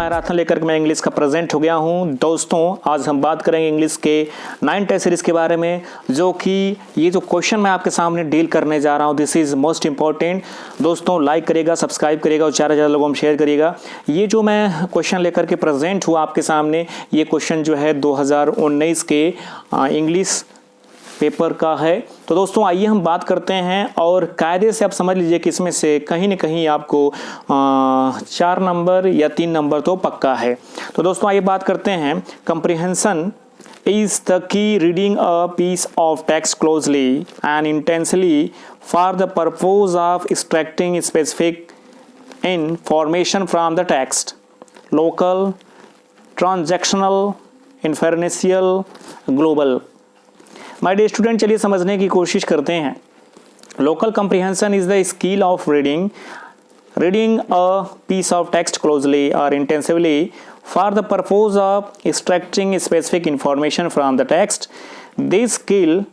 Marathon लेकर के मैं इंग्लिश का प्रेजेंट हो गया हूं। दोस्तों आज हम बात करेंगे इंग्लिश के 9 टेस्ट सीरीज के बारे में, जो कि ये जो क्वेश्चन मैं आपके सामने डील करने जा रहा हूं, दिस इज मोस्ट इंपॉर्टेंट। दोस्तों लाइक करिएगा, सब्सक्राइब करिएगा और ज़्यादा लोगों में शेयर करिएगा। ये जो मैं क्वेश्चन लेकर के प्रेजेंट हुआ आपके सामने, ये क्वेश्चन जो है 2019 के इंग्लिश पेपर का है। तो दोस्तों आइए हम बात करते हैं और कायदे से आप समझ लीजिए कि इसमें से कहीं ना कहीं आपको 4 नंबर या 3 नंबर तो पक्का है। तो दोस्तों आइए बात करते हैं। Comprehension is the key reading a piece of text closely and intensely for the purpose of extracting specific information from the text. Local, transactional, inferential, global. My dear student, चलिए समझने की कोशिश करते हैं। Local comprehension is the skill of reading a piece of text closely और intensively for the purpose of extracting specific information from the text. This skill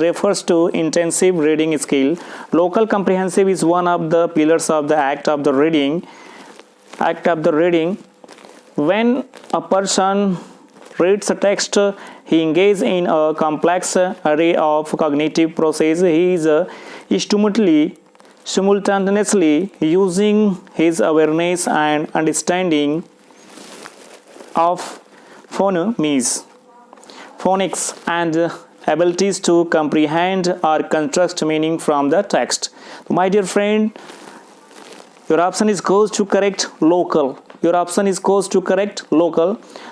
refers to intensive reading skill. Local comprehensive is one of the pillars of the act of the reading. When a person reads a text, he engages in a complex array of cognitive processes. He is simultaneously using his awareness and understanding of phonics and abilities to comprehend or construct meaning from the text. My dear friend, your option is goes to correct local.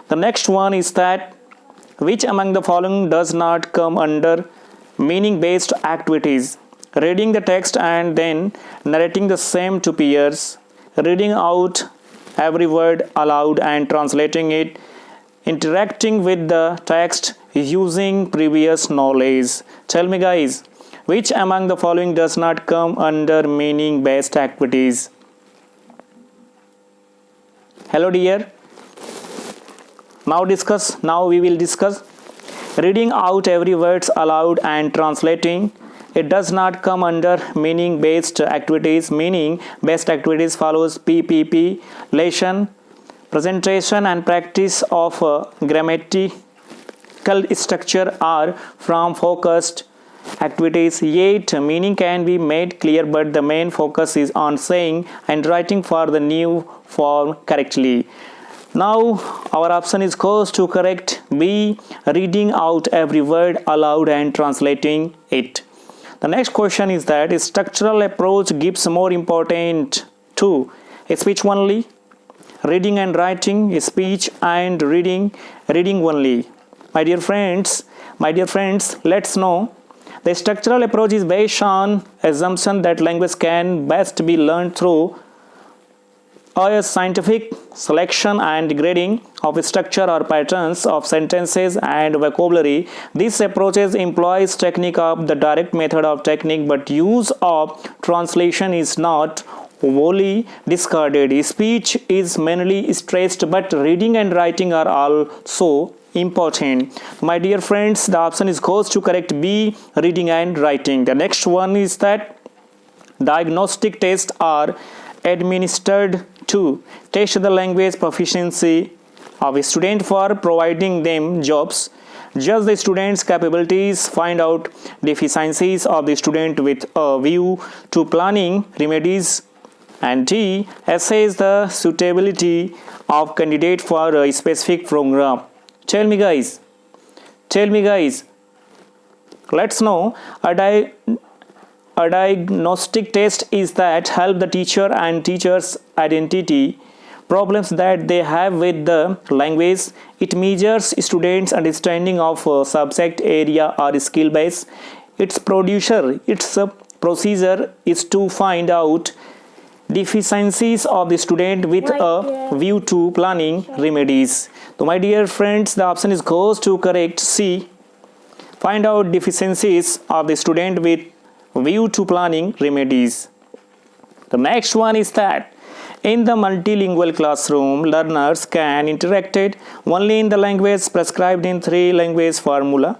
The next one is that which among the following does not come under meaning based activities? Reading the text and then narrating the same to peers, reading out every word aloud and translating it, interacting with the text using previous knowledge. Tell me guys, which among the following does not come under meaning based activities? Hello dear, now we will discuss reading out every words aloud and translating. It does not come under meaning based activities. Meaning based activities follows PPP, lesson, presentation and practice of grammatical structure are from focused activities. Yet meaning can be made clear, but the main focus is on saying and writing for the new form correctly. Now our option is goes to correct B, reading out every word aloud and translating it. The next question is that structural approach gives more importance to speech only, reading and writing, speech and reading only. My dear friends, let's know. The structural approach is based on assumption that language can best be learned through a scientific selection and grading of structure or patterns of sentences and vocabulary. This approach employs technique of the direct method of technique, but use of translation is not wholly discarded. Speech is mainly stressed, but reading and writing are also important. My dear friends, the option is goes to correct B, reading and writing. The next one is that diagnostic tests are administered to test the language proficiency of a student for providing them jobs. Judge the student's capabilities, find out deficiencies of the student with a view to planning remedies, and D, assess the suitability of candidate for a specific program. Tell me guys, let's know. A diagnostic test is that help the teacher and teachers identify problems that they have with the language. It measures students' understanding of a subject area or skill base. Its procedure is to find out deficiencies of the student with a view to planning remedies. So my dear friends, the option is goes to correct C, find out deficiencies of the student with view to planning remedies. The next one is that in the multilingual classroom, learners can interact only in the language prescribed in 3 language formula.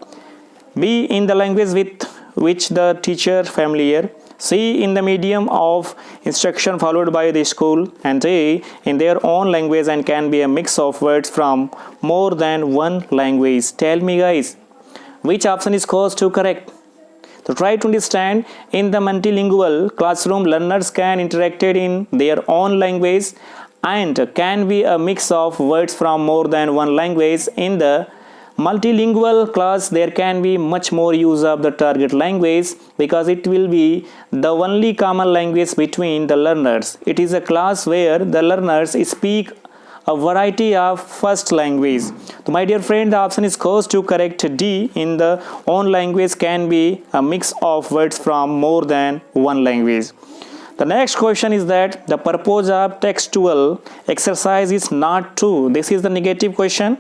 B, in the language with which the teacher familiar. C. In the medium of instruction followed by the school, and D. In their own language and can be a mix of words from more than one language. Tell me guys, which option is close to correct? To try to understand, in the multilingual classroom, learners can interact in their own language and can be a mix of words from more than one language. In the multilingual class, there can be much more use of the target language because it will be the only common language between the learners. It is a class where the learners speak a variety of first language. So my dear friend, the option is close to correct. D. In the own language can be a mix of words from more than one language. The next question is that the purpose of textual exercise is not true. This is the negative question.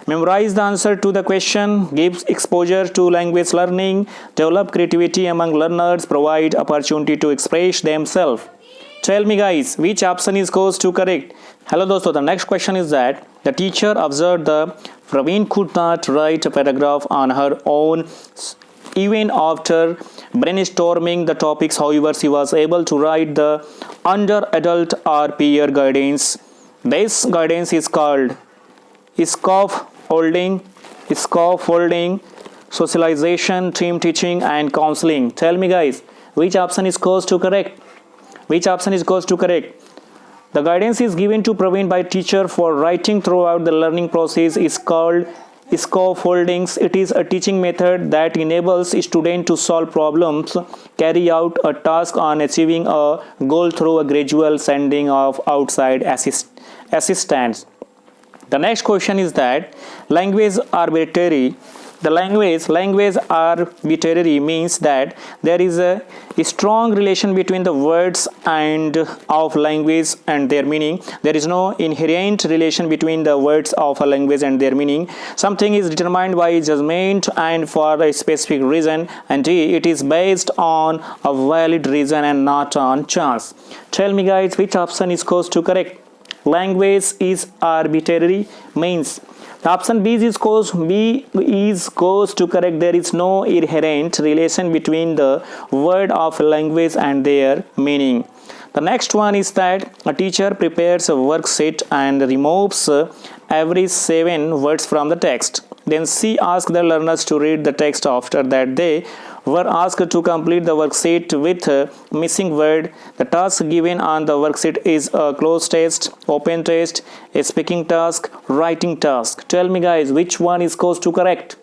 Memorize the answer to the question, gives exposure to language learning, develop creativity among learners, provide opportunity to express themselves. Tell me guys, which option is close to correct? Hello dosto, the next question is that the teacher observed that Praveen could not write a paragraph on her own even after brainstorming the topics. However, she was able to write the under adult or peer guidance. This guidance is called scaffolding, socialization, team teaching and counseling. Tell me guys, which option is close to correct? Which option is close to correct? The guidance is given to Praveen by teacher for writing throughout the learning process is called scaffoldings. It is a teaching method that enables students to solve problems, carry out a task on achieving a goal through a gradual sending of outside assistance. The next question is that language arbitrary. The language arbitrary means that there is a strong relation between the words and of language and their meaning. There is no inherent relation between the words of a language and their meaning. Something is determined by judgment and for a specific reason, and it is based on a valid reason and not on chance. Tell me guys, which option is close to correct? Language is arbitrary means the option B is close to correct. There is no inherent relation between the word of language and their meaning. The next one is that a teacher prepares a worksheet and removes every 7 words from the text. Then she asks the learners to read the text. After that, they were asked to complete the worksheet with a missing word. The task given on the worksheet is a closed test, open test, a speaking task, writing task. Tell me guys, which one is close to correct?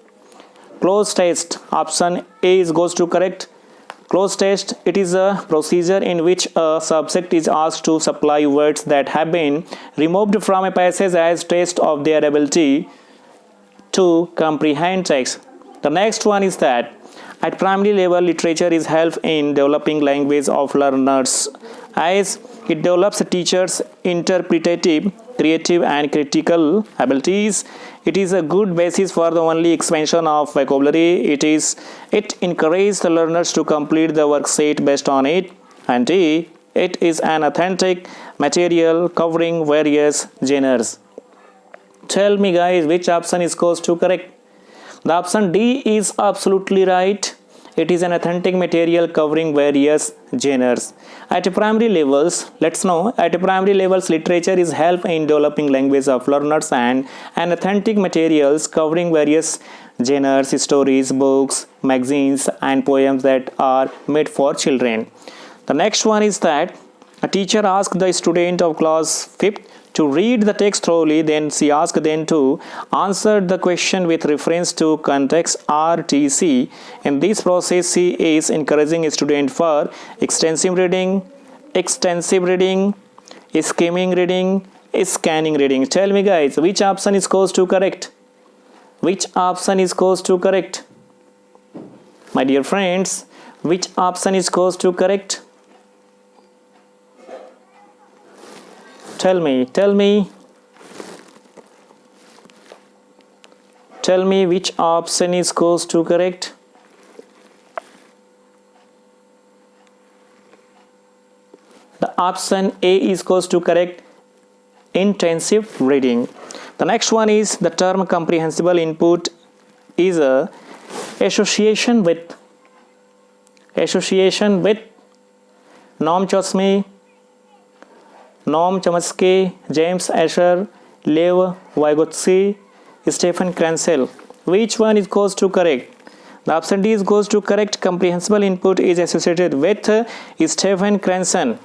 Closed test. Option A is goes to correct. Closed test, it is a procedure in which a subject is asked to supply words that have been removed from a passage as test of their ability to comprehend text. The next one is that at primary level, literature is help in developing language of learners as it develops teachers' interpretative, creative and critical abilities. It is a good basis for the only expansion of vocabulary. It encourages the learners to complete the worksheet based on it, and it is an authentic material covering various genres. Tell me guys, which option is close to correct? The option D is absolutely right. It is an authentic material covering various genres. At primary levels, let's know, at primary levels, literature is help in developing language of learners and an authentic materials covering various genres, stories, books, magazines and poems that are made for children. The next one is that a teacher asks the student of class 5th to read the text thoroughly, then she asks them to answer the question with reference to context RTC. In this process, she is encouraging a student for extensive reading, skimming reading, scanning reading. Tell me guys, which option is close to correct? Which option is close to correct? My dear friends, which option is close to correct? Tell me which option is close to correct? The option A is close to correct, intensive reading. The next one is the term comprehensible input is a association with Noam Chomsky, James Asher, Lev Vygotsky, Stephen Krenzel. Which one is goes to correct? The option D is goes to correct. Comprehensible input is associated with Stephen Krenzel.